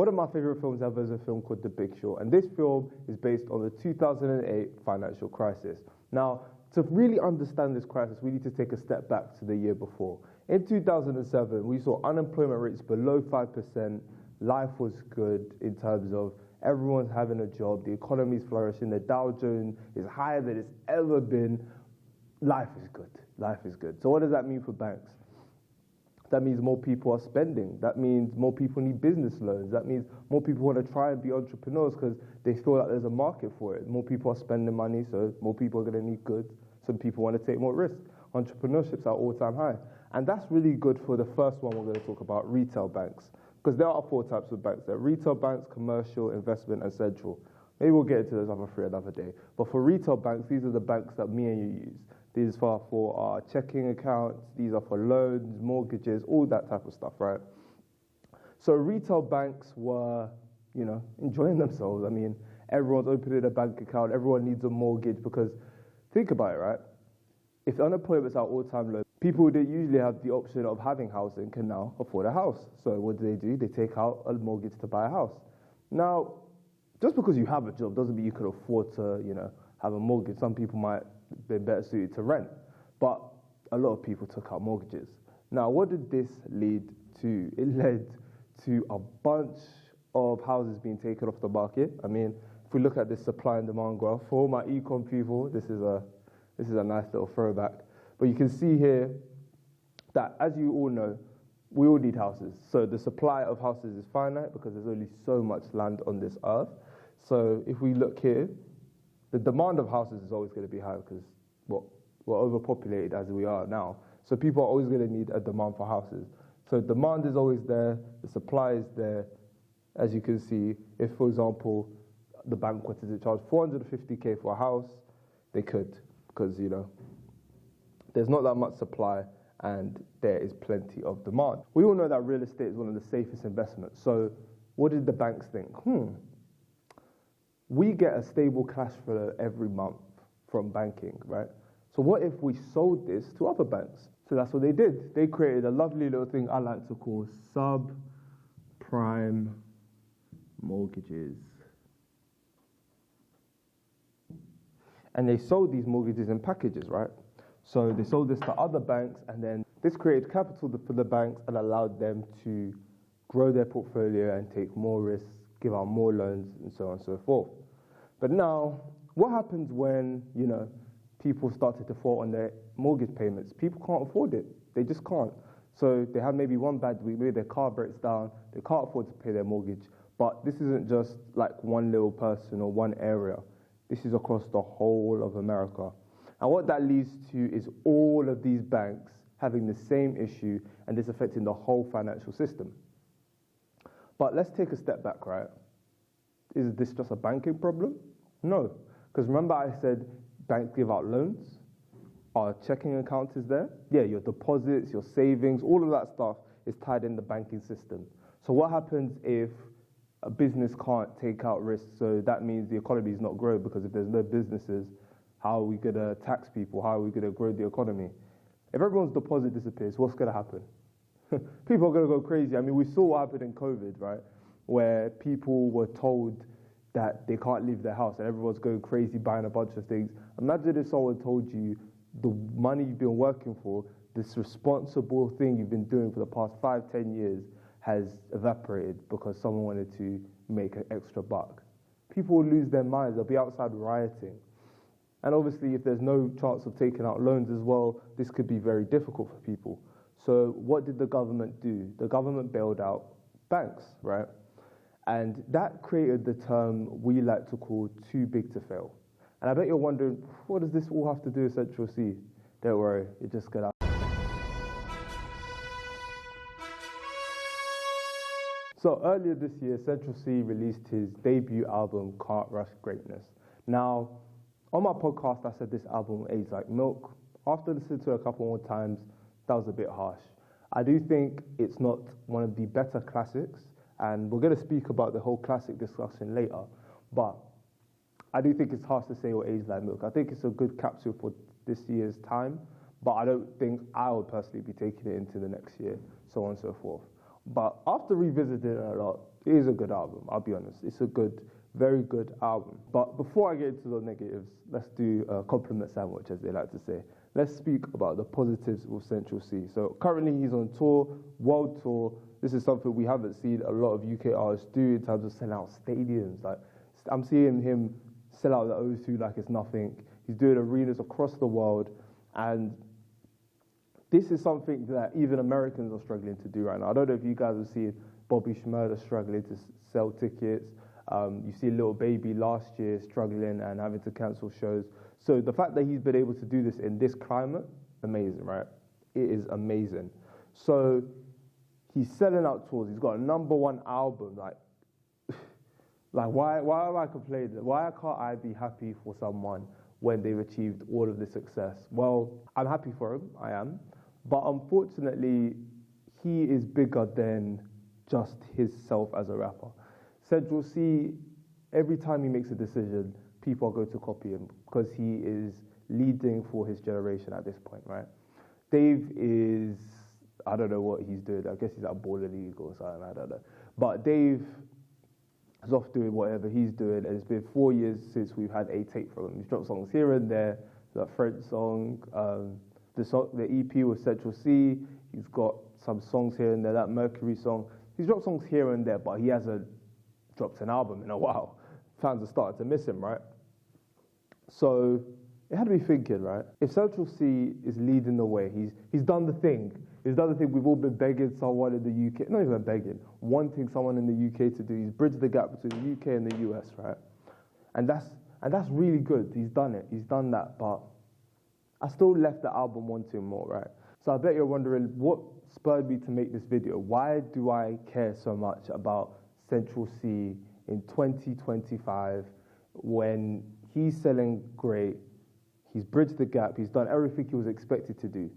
One of my favorite films ever is a film called The Big Short, and this film is based on the 2008 financial crisis. Now, to really understand this crisis, we need to take a step back to the year before. In 2007, we saw unemployment rates below 5%, life was good in terms of everyone's having a job, the economy's flourishing, the Dow Jones is higher than it's ever been. Life is good, life is good. So what does that mean for banks? That means more people are spending. That means more people need business loans. That means more people want to try and be entrepreneurs because they feel like there's a market for it. More people are spending money, so more people are going to need goods. Some people want to take more risk. Entrepreneurship's at all-time high. And that's really good for the first one we're going to talk about, retail banks. Because there are 4 types of banks. There are retail banks, commercial, investment, and central. Maybe we'll get into those other 3 another day. But for retail banks, these are the banks that me and you use. These are for our checking accounts, these are for loans, mortgages, all that type of stuff, right? So retail banks were, enjoying themselves. I mean, everyone's opening a bank account, everyone needs a mortgage because, think about it, right? If unemployment's at all-time low, people who didn't usually have the option of having housing can now afford a house. So what do? They take out a mortgage to buy a house. Now, just because you have a job doesn't mean you can afford to, have a mortgage. Some people might be better suited to rent, but a lot of people took out mortgages. Now, what did this lead to? It led to a bunch of houses being taken off the market. I mean, if we look at this supply and demand graph, for all my econ people, this is a nice little throwback. But you can see here that, as you all know, we all need houses. So the supply of houses is finite because there's only so much land on this earth. So if we look here, the demand of houses is always going to be high because we're overpopulated as we are now. So people are always going to need a demand for houses. So demand is always there, the supply is there. As you can see, if, for example, the bank wanted to charge 450K for a house, they could because, there's not that much supply and there is plenty of demand. We all know that real estate is one of the safest investments. So what did the banks think? We get a stable cash flow every month from banking, right? So what if we sold this to other banks? So that's what they did. They created a lovely little thing I like to call subprime mortgages. And they sold these mortgages in packages, right? So they sold this to other banks, and then this created capital for the banks and allowed them to grow their portfolio and take more risks, give out more loans, and so on and so forth. But now, what happens when, people started to fall on their mortgage payments? People can't afford it. They just can't. So they have maybe one bad week, maybe their car breaks down, they can't afford to pay their mortgage. But this isn't just like one little person or one area. This is across the whole of America. And what that leads to is all of these banks having the same issue, and this affecting the whole financial system. But let's take a step back, right? Is this just a banking problem? No, because remember I said banks give out loans, our checking account is there. Yeah, your deposits, your savings, all of that stuff is tied in the banking system. So what happens if a business can't take out risks? So that means the economy is not growing, because if there's no businesses, how are we going to tax people? How are we going to grow the economy? If everyone's deposit disappears, what's going to happen? People are going to go crazy. I mean, we saw what happened in COVID, right? Where people were told that they can't leave their house and everyone's going crazy buying a bunch of things. Imagine if someone told you the money you've been working for, this responsible thing you've been doing for the past 5-10 years has evaporated because someone wanted to make an extra buck. People will lose their minds. They'll be outside rioting. And obviously, if there's no chance of taking out loans as well, this could be very difficult for people. So what did the government do? The government bailed out banks, right? And that created the term we like to call too big to fail. And I bet you're wondering, what does this all have to do with Central Cee? Don't worry, it just got out. So earlier this year, Central Cee released his debut album, Can't Rush Greatness. Now, on my podcast, I said this album aged like milk. After listening to it a couple more times, that was a bit harsh. I do think it's not one of the better classics, and we're going to speak about the whole classic discussion later, but I do think it's harsh to say what aged like milk. I think it's a good capsule for this year's time, but I don't think I would personally be taking it into the next year, so on and so forth. But after revisiting it a lot, it is a good album, I'll be honest. It's a good, very good album. But before I get into the negatives, let's do a compliment sandwich, as they like to say. Let's speak about the positives with Central Cee. So currently he's on tour, world tour. This is something we haven't seen a lot of UK artists do in terms of selling out stadiums. Like, I'm seeing him sell out the O2 like it's nothing. He's doing arenas across the world, and this is something that even Americans are struggling to do right now. I don't know if you guys have seen Bobby Shmurda struggling to sell tickets. You see Lil Baby last year struggling and having to cancel shows. So the fact that he's been able to do this in this climate, amazing, right? It is amazing. So he's selling out tours. He's got a #1 album. Like why am I complaining? Why can't I be happy for someone when they've achieved all of this success? Well, I'm happy for him, I am. But unfortunately, he is bigger than just himself as a rapper. Central Cee, every time he makes a decision, people are going to copy him because he is leading for his generation at this point, right? Dave is, I don't know what he's doing. I guess he's at Baller League or something, I don't know. But Dave is off doing whatever he's doing, and it's been 4 years since we've had a tape from him. He's dropped songs here and there, that French song, the EP with Central Cee. He's got some songs here and there, that Mercury song. He's dropped songs here and there, but he hasn't dropped an album in a while. Fans are starting to miss him, right? So it had me thinking, right? If Central Cee is leading the way, he's done the thing. He's done the thing we've all been begging someone in the UK, not even begging, wanting someone in the UK to do. He's bridged the gap between the UK and the US, right? And that's really good. He's done it. He's done that, but I still left the album wanting more, right? So I bet you're wondering what spurred me to make this video. Why do I care so much about Central Cee in 2025 when he's selling great, he's bridged the gap, he's done everything he was expected to do?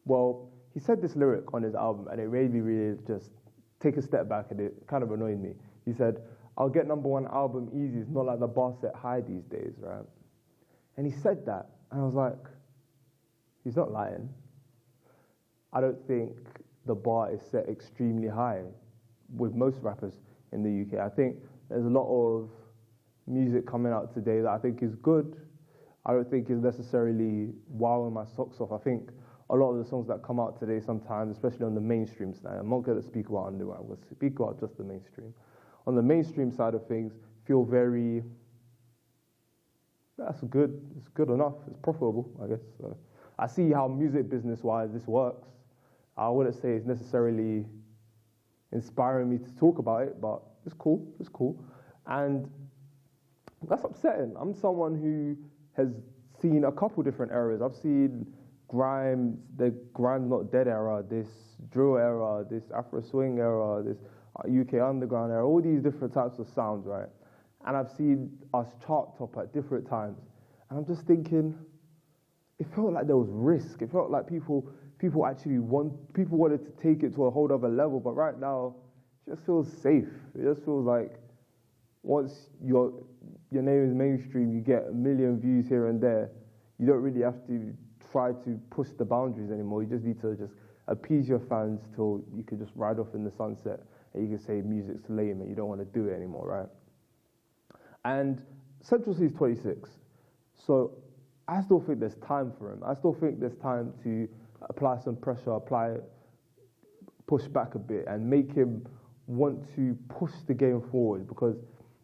Well, he said this lyric on his album, and it made me really just take a step back, and it kind of annoyed me. He said, "I'll get #1 album easy, it's not like the bar set high these days," right? And he said that, and I was like, he's not lying. I don't think the bar is set extremely high with most rappers in the UK. I think there's a lot of music coming out today that I think is good. I don't think is necessarily wowing my socks off. I think a lot of the songs that come out today sometimes, especially on the mainstream side, I'm not going to speak about underground, I'm going to speak about just the mainstream. On the mainstream side of things, feel very, that's good, it's good enough, it's profitable, I guess. So I see how music business-wise this works. I wouldn't say it's necessarily inspiring me to talk about it, but it's cool. And that's upsetting. I'm someone who has seen a couple different eras. I've seen grime, the Grime's Not Dead era, this drill era, this Afro swing era, this UK underground era, all these different types of sounds, right? And I've seen us chart top at different times. And I'm just thinking, it felt like there was risk. It felt like people wanted to take it to a whole other level, but right now, it just feels safe. It just feels like once your name is mainstream, you get 1 million views here and there. You don't really have to try to push the boundaries anymore. You just need to just appease your fans till you can just ride off in the sunset and you can say music's lame and you don't want to do it anymore, right? And Central Cee is 26, so I still think there's time for him. I still think there's time to apply some pressure, push back a bit and make him want to push the game forward, because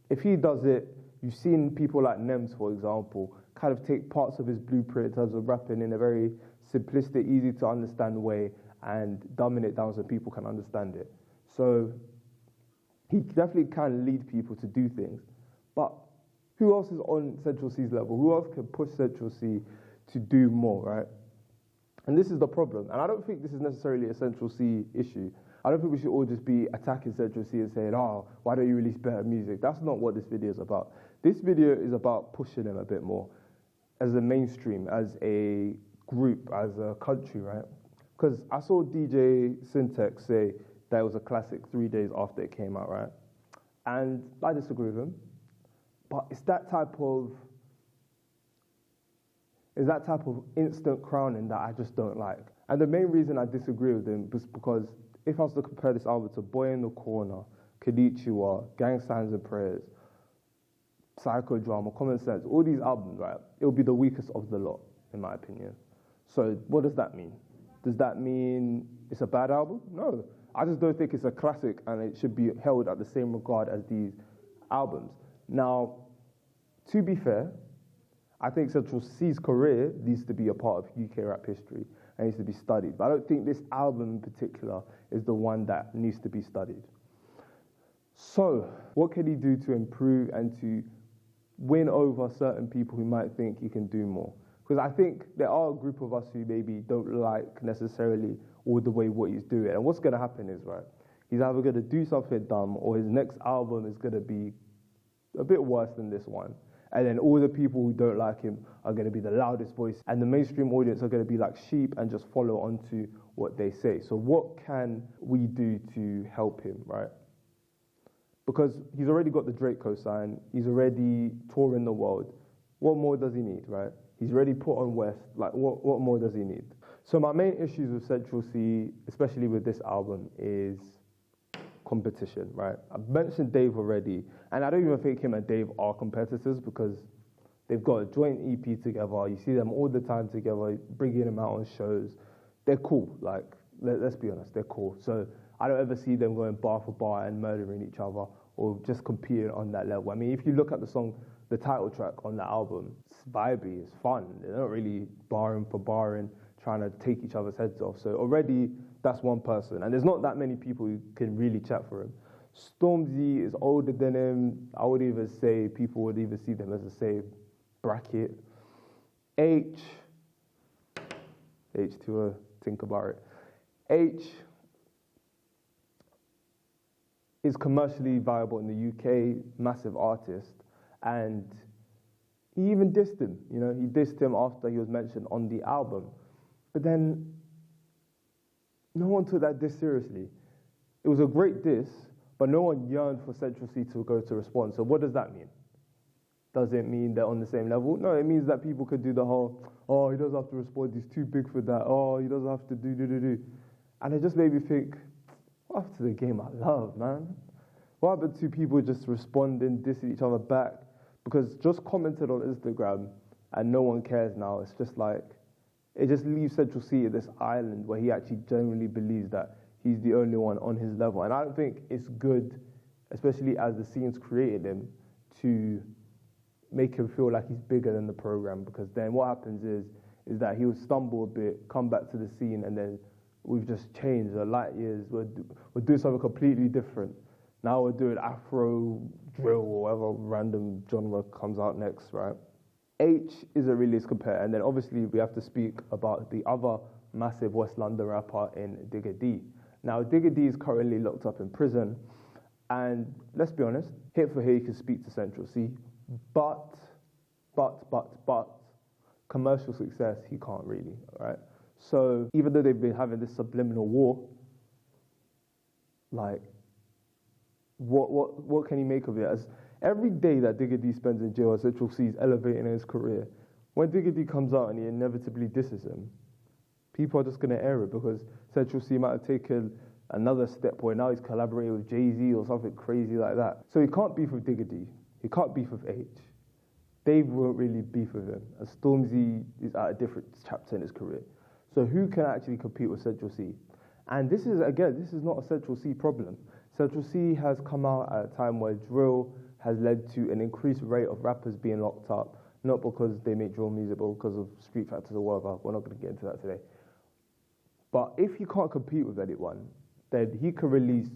if he does it, you've seen people like Nems, for example, kind of take parts of his blueprint in terms of rapping in a very simplistic, easy to understand way and dumbing it down so people can understand it. So he definitely can lead people to do things. But who else is on Central Cee's level? Who else can push Central Cee to do more, right? And this is the problem. And I don't think this is necessarily a Central Cee issue. I don't think we should all just be attacking Central Cee and saying, oh, why don't you release better music? That's not what this video is about. This video is about pushing him a bit more as a mainstream, as a group, as a country, right? Because I saw DJ Syntax say that it was a classic 3 days after it came out, right? And I disagree with him. But it's that type of instant crowning that I just don't like. And the main reason I disagree with him was because if I was to compare this album to Boy in the Corner, Konnichiwa, Gang Signs and Prayers, Psychodrama, Common Sense, all these albums, right, it'll be the weakest of the lot, in my opinion. So what does that mean? Does that mean it's a bad album? No. I just don't think it's a classic and it should be held at the same regard as these albums. Now, to be fair, I think Central Cee's career needs to be a part of UK rap history and needs to be studied. But I don't think this album in particular is the one that needs to be studied. So, what can he do to improve and to win over certain people who might think he can do more? Because I think there are a group of us who maybe don't like necessarily all the way what he's doing. And what's going to happen is, right, he's either going to do something dumb or his next album is going to be a bit worse than this one. And then all the people who don't like him are going to be the loudest voice. And the mainstream audience are going to be like sheep and just follow on to what they say. So what can we do to help him, right? Because he's already got the Drake cosign. He's already touring the world. What more does he need, right? He's already put on West. Like, what more does he need? So my main issues with Central Cee, especially with this album, is competition, right? I've mentioned Dave already, and I don't even think him and Dave are competitors because they've got a joint EP together. You see them all the time together, bringing them out on shows. They're cool. Like, let's be honest, they're cool. So I don't ever see them going bar for bar and murdering each other or just competing on that level. I mean, if you look at the song, the title track on the album, it's vibey, it's fun. They're not really barring for barring, trying to take each other's heads off. So already, that's one person. And there's not that many people who can really chat for him. Stormzy is older than him. I would even say people would even see them as the same bracket. H to think about it. H is commercially viable in the UK, massive artist. And he even dissed him, you know, he dissed him after he was mentioned on the album. But then, no one took that diss seriously. It was a great diss, but no one yearned for Central Cee to go to respond. So what does that mean? Does it mean they're on the same level? No, it means that people could do the whole, oh, he doesn't have to respond, he's too big for that. Oh, he doesn't have to do. And it just made me think, what happened to the game I love, man? What happened to people just responding, dissing each other back? Because just commented on Instagram and no one cares now. It's just like, it just leaves Central Cee at this island where he actually genuinely believes that he's the only one on his level. And I don't think it's good, especially as the scene's created him, to make him feel like he's bigger than the program. Because then what happens is that he will stumble a bit, come back to the scene, and then we've just changed the light years. We're doing something completely different. Now we're doing Afro, drill, or whatever random genre comes out next, right? H isn't really as compared. And then obviously we have to speak about the other massive West London rapper in Digga D. Now Digga D is currently locked up in prison. And let's be honest, hit for hit he can speak to Central Cee. But, commercial success he can't really, right? So even though they've been having this subliminal war, like, what can he make of it? As every day that Digga D spends in jail, Central Cee is elevating his career. When Digga D comes out and he inevitably disses him, people are just going to air it because Central Cee might have taken another step where now he's collaborating with Jay-Z or something crazy like that. So he can't beef with Digga D. He can't beef with H. Dave won't really beef with him. And Stormzy is at a different chapter in his career. So who can actually compete with Central Cee? And this is not a Central Cee problem. Central Cee has come out at a time where drill has led to an increased rate of rappers being locked up, not because they make drill music, but because of street factors or whatever. We're not going to get into that today. But if he can't compete with anyone, then he can release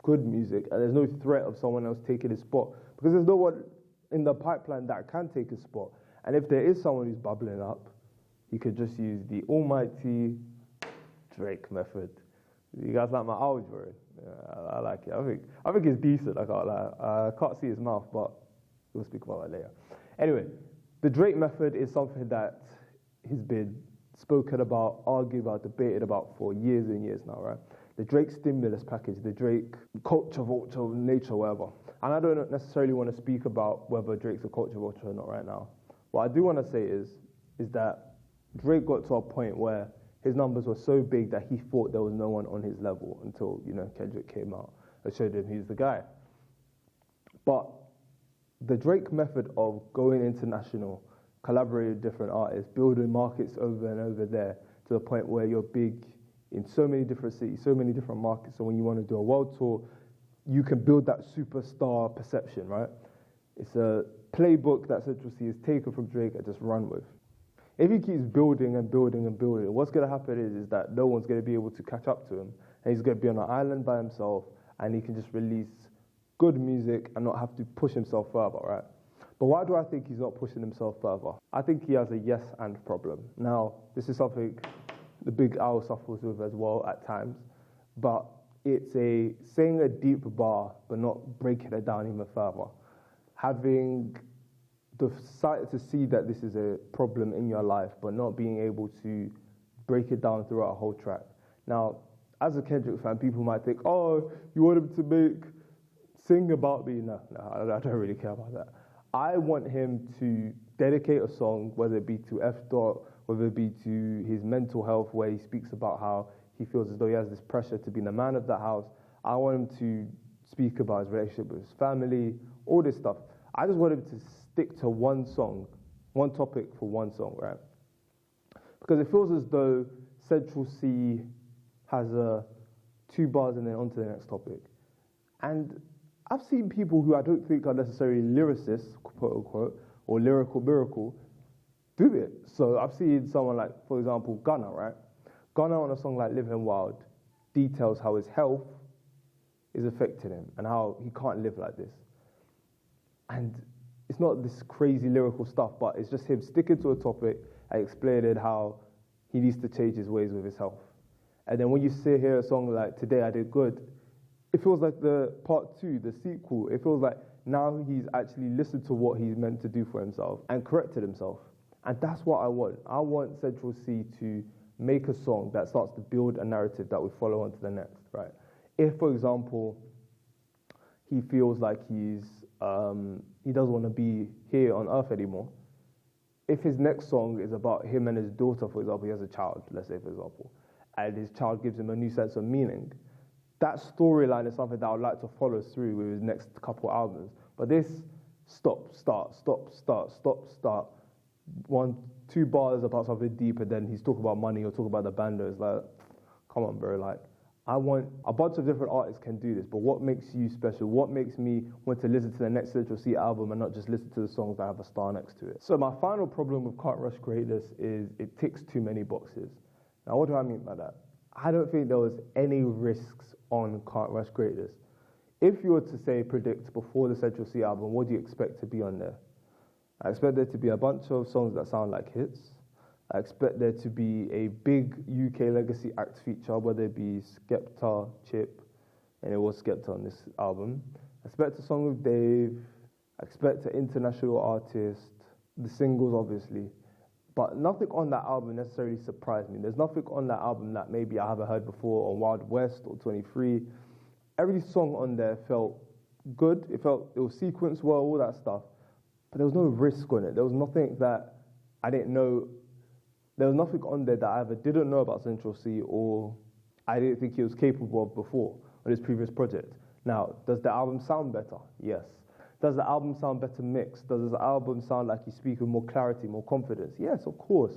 good music, and there's no threat of someone else taking his spot, because there's no one in the pipeline that can take his spot. And if there is someone who's bubbling up, he could just use the almighty Drake method. You guys like my owl drawing? Yeah, I like it. I think it's decent. I can't see his mouth, but we'll speak about that later. Anyway, the Drake method is something that has been spoken about, argued about, debated about for years and years now, right? The Drake stimulus package, the Drake culture vulture nature, whatever. And I don't necessarily want to speak about whether Drake's a culture vulture or not right now. What I do want to say is that Drake got to a point where his numbers were so big that he thought there was no one on his level until, Kendrick came out. that showed him he's the guy. But the Drake method of going international, collaborating with different artists, building markets over and over there to the point where you're big in so many different cities, so many different markets. So when you want to do a world tour, you can build that superstar perception, right? It's a playbook that Central Cee has taken from Drake and just run with. If he keeps building and building and building, what's going to happen is that no one's going to be able to catch up to him. And he's going to be on an island by himself, and he can just release good music and not have to push himself further, right? But why do I think he's not pushing himself further? I think he has a yes and problem. Now, this is something the Big Al suffers with as well at times, but it's saying a deep bar but not breaking it down even further. Having the sight to see that this is a problem in your life but not being able to break it down throughout a whole track. Now, as a Kendrick fan, people might think, oh, you want him to sing about me? No, I don't really care about that. I want him to dedicate a song, whether it be to F. Dot, whether it be to his mental health, where he speaks about how he feels as though he has this pressure to be the man of the house. I want him to speak about his relationship with his family, all this stuff. I just want him to stick to one song, one topic for one song, right? Because it feels as though Central Cee has 2 bars and then on to the next topic. And I've seen people who I don't think are necessarily lyricists, quote unquote, or lyrical miracle, do it. So I've seen someone like, for example, Gunna, right? Gunna on a song like Living Wild details how his health is affecting him and how he can't live like this. And it's not this crazy lyrical stuff, but it's just him sticking to a topic and explaining how he needs to change his ways with his health. And then when you hear a song like Today I Did Good, it feels like the part 2, the sequel. It feels like now he's actually listened to what he's meant to do for himself and corrected himself. And that's what I want. I want Central Cee to make a song that starts to build a narrative that we follow on to the next, right? If, for example, he feels like he doesn't want to be here on Earth anymore, if his next song is about him and his daughter, for example, he has a child, let's say, for example, and his child gives him a new sense of meaning, that storyline is something that I would like to follow through with his next couple albums. But this stop, start, 1-2 bars about something deep, and then he's talking about money or talking about the bando. It's like, come on, bro. Like, I want a bunch of different artists can do this, but what makes you special? What makes me want to listen to the next Central Cee album and not just listen to the songs that have a star next to it? So my final problem with Can't Rush Greatness is it ticks too many boxes. Now, what do I mean by that? I don't think there was any risks on Can't Rush Greatness. If you were to say predict before the Central Cee album, what do you expect to be on there? I expect there to be a bunch of songs that sound like hits. I expect there to be a big UK legacy act feature, whether it be Skepta, Chip, and it was Skepta on this album. I expect a song with Dave. I expect an international artist. The singles, obviously. But nothing on that album necessarily surprised me. There's nothing on that album that maybe I haven't heard before on Wild West or 23. Every song on there felt good. It was sequenced well, all that stuff. But there was no risk on it. There was nothing that I didn't know. There was nothing on there that I either didn't know about Central Cee or I didn't think he was capable of before on his previous project. Now, does the album sound better? Yes. Does the album sound better mixed? Does the album sound like you speak with more clarity, more confidence? Yes, of course.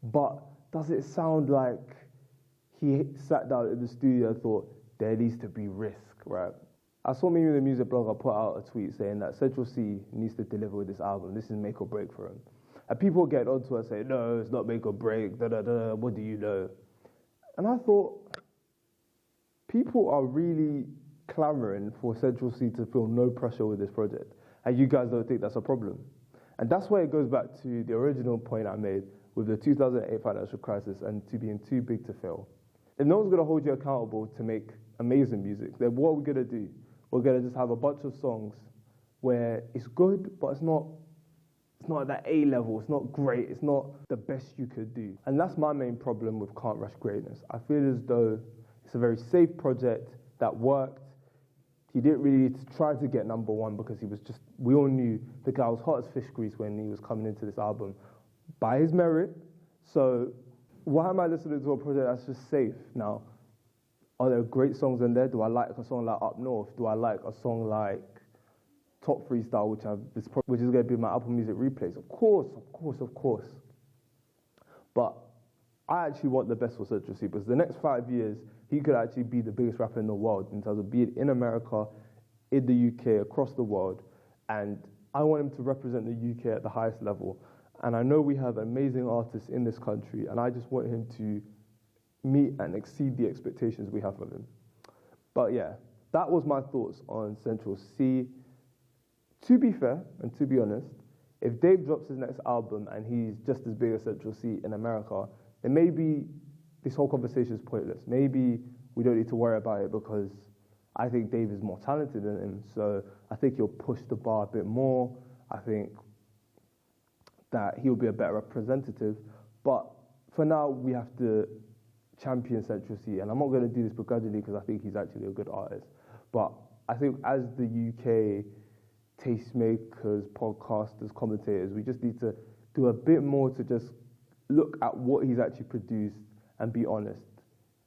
But does it sound like he sat down in the studio and thought, there needs to be risk, right? I saw me the music blogger put out a tweet saying that Central Cee needs to deliver with this album. This is make or break for him. And people get onto it and say, no, it's not make or break, da-da-da, what do you know? And I thought, people are really clamoring for Central Cee to feel no pressure with this project. And you guys don't think that's a problem. And that's why it goes back to the original point I made with the 2008 financial crisis and to being too big to fail. If no one's going to hold you accountable to make amazing music, then what are we going to do? We're going to just have a bunch of songs where it's good, but it's not at that A level, it's not great, it's not the best you could do. And that's my main problem with Can't Rush Greatness. I feel as though it's a very safe project that worked. He didn't really try to get number one because we all knew the guy was hot as fish grease when he was coming into this album by his merit. So why am I listening to a project that's just safe? Now, Are there great songs in there? Do I like a song like Up North? Do I like a song like Top Freestyle, which is going to be my Apple Music replays? Of course, of course, of course. But I actually want the best for Central Cee, because the next 5 years, he could actually be the biggest rapper in the world in terms of being in America, in the UK, across the world. And I want him to represent the UK at the highest level. And I know we have amazing artists in this country, and I just want him to meet and exceed the expectations we have of him. But yeah, that was my thoughts on Central Cee. To be fair, and to be honest, if Dave drops his next album and he's just as big as Central Cee in America, then maybe this whole conversation is pointless. Maybe we don't need to worry about it, because I think Dave is more talented than him. So I think he'll push the bar a bit more. I think that he'll be a better representative. But for now, we have to champion Central Cee. And I'm not going to do this begrudgingly, because I think he's actually a good artist. But I think as the UK tastemakers, podcasters, commentators, we just need to do a bit more to just look at what he's actually produced and be honest.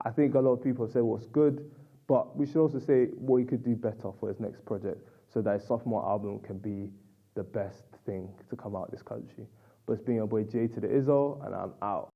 I think a lot of people say what's good, but we should also say what he could do better for his next project, so that his sophomore album can be the best thing to come out of this country. But it's been your boy Jay to the Izzo, and I'm out.